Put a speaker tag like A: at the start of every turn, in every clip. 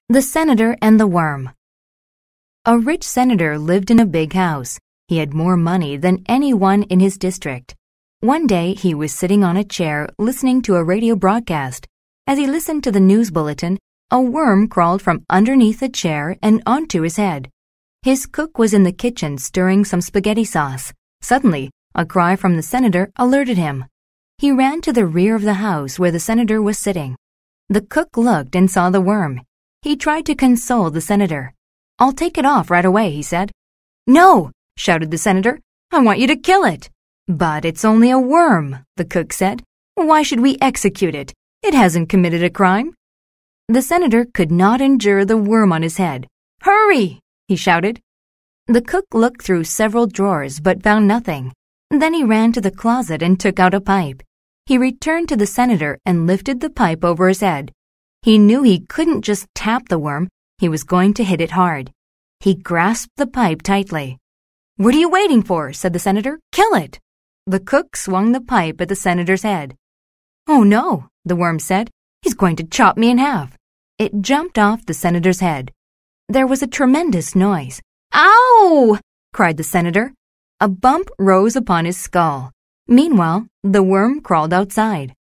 A: The Senator and the Worm. A rich senator lived in a big house. He had more money than anyone in his district. One day, he was sitting on a chair listening to a radio broadcast. As he listened to the news bulletin, a worm crawled from underneath the chair and onto his head. His cook was in the kitchen stirring some spaghetti sauce. Suddenly, a cry from the senator alerted him. He ran to the rear of the house where the senator was sitting. The cook looked and saw the worm. He tried to console the senator. "I'll take it off right away," he said. "No!" shouted the senator. "I want you to kill it." "But it's only a worm," the cook said. "Why should we execute it? It hasn't committed a crime." The senator could not endure the worm on his head. "Hurry!" he shouted. The cook looked through several drawers but found nothing. Then he ran to the closet and took out a pipe. He returned to the senator and lifted the pipe over his head. He knew he couldn't just tap the worm. He was going to hit it hard. He grasped the pipe tightly. "What are you waiting for?" said the senator. "Kill it!" The cook swung the pipe at the senator's head. "Oh no," the worm said. "He's going to chop me in half." It jumped off the senator's head. There was a tremendous noise. "Ow!" cried the senator. A bump rose upon his skull. Meanwhile, the worm crawled outside.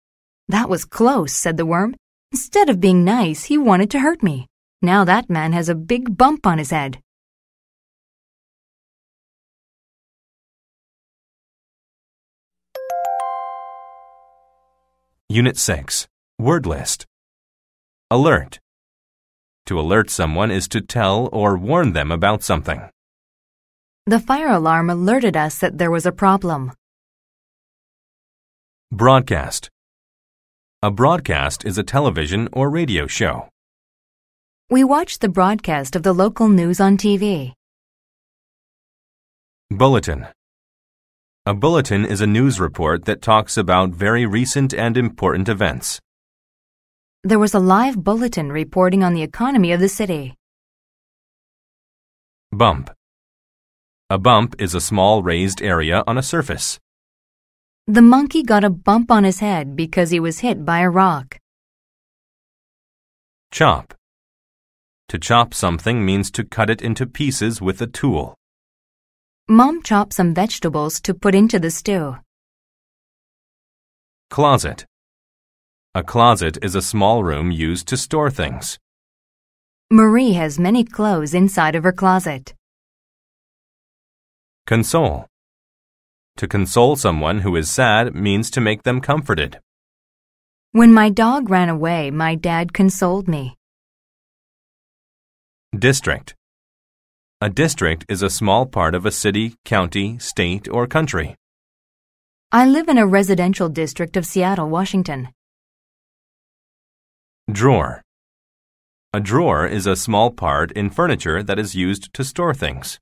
A: "That was close," said the worm. "Instead of being nice, he wanted to hurt me. Now that man has a big bump on his head."
B: Unit 6. Word List. Alert. To alert someone is to tell or warn them about something.
A: The fire alarm alerted us that there was a problem.
B: Broadcast. A broadcast is a television or radio show.
A: We watched the broadcast of the local news on TV.
B: Bulletin. A bulletin is a news report that talks about very recent and important events.
A: There was a live bulletin reporting on the economy of the city.
B: Bump. A bump is a small raised area on a surface.
A: The monkey got a bump on his head because he was hit by a rock.
B: Chop. To chop something means to cut it into pieces with a tool.
A: Mom chopped some vegetables to put into the stew.
B: Closet. A closet is a small room used to store things.
A: Marie has many clothes inside of her closet.
B: Console. To console someone who is sad means to make them comforted.
A: When my dog ran away, my dad consoled me.
B: District. A district is a small part of a city, county, state, or country.
A: I live in a residential district of Seattle, Washington.
B: Drawer. A drawer is a small part in furniture that is used to store things.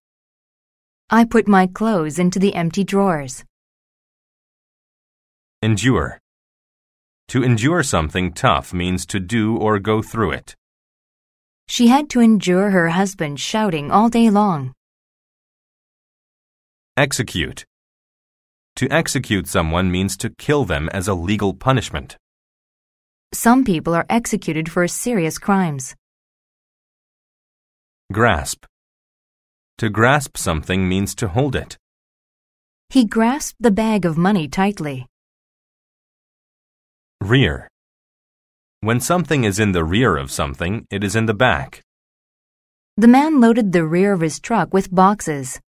A: I put my clothes into the empty drawers.
B: Endure. To endure something tough means to do or go through it.
A: She had to endure her husband shouting all day long.
B: Execute. To execute someone means to kill them as a legal punishment.
A: Some people are executed for serious crimes.
B: Grasp. To grasp something means to hold it.
A: He grasped the bag of money tightly.
B: Rear. When something is in the rear of something, it is in the back.
A: The man loaded the rear of his truck with boxes.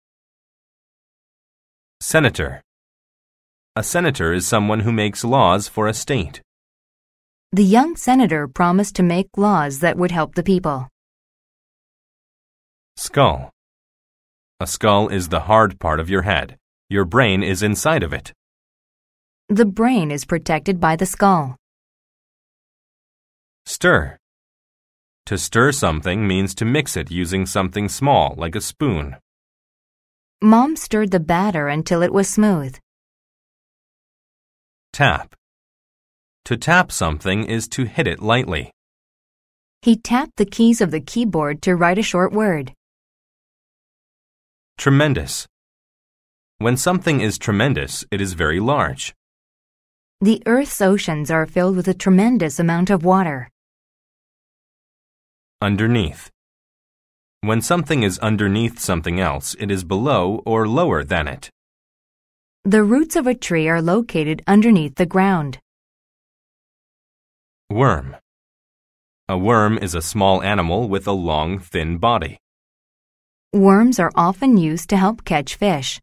B: Senator. A senator is someone who makes laws for a state.
A: The young senator promised to make laws that would help the people.
B: Skull. A skull is the hard part of your head. Your brain is inside of it.
A: The brain is protected by the skull.
B: Stir. To stir something means to mix it using something small like a spoon.
A: Mom stirred the batter until it was smooth.
B: Tap. To tap something is to hit it lightly.
A: He tapped the keys of the keyboard to write a short word.
B: Tremendous. When something is tremendous, it is very large.
A: The Earth's oceans are filled with a tremendous amount of water.
B: Underneath. When something is underneath something else, it is below or lower than it.
A: The roots of a tree are located underneath the ground.
B: Worm. A worm is a small animal with a long, thin body.
A: Worms are often used to help catch fish.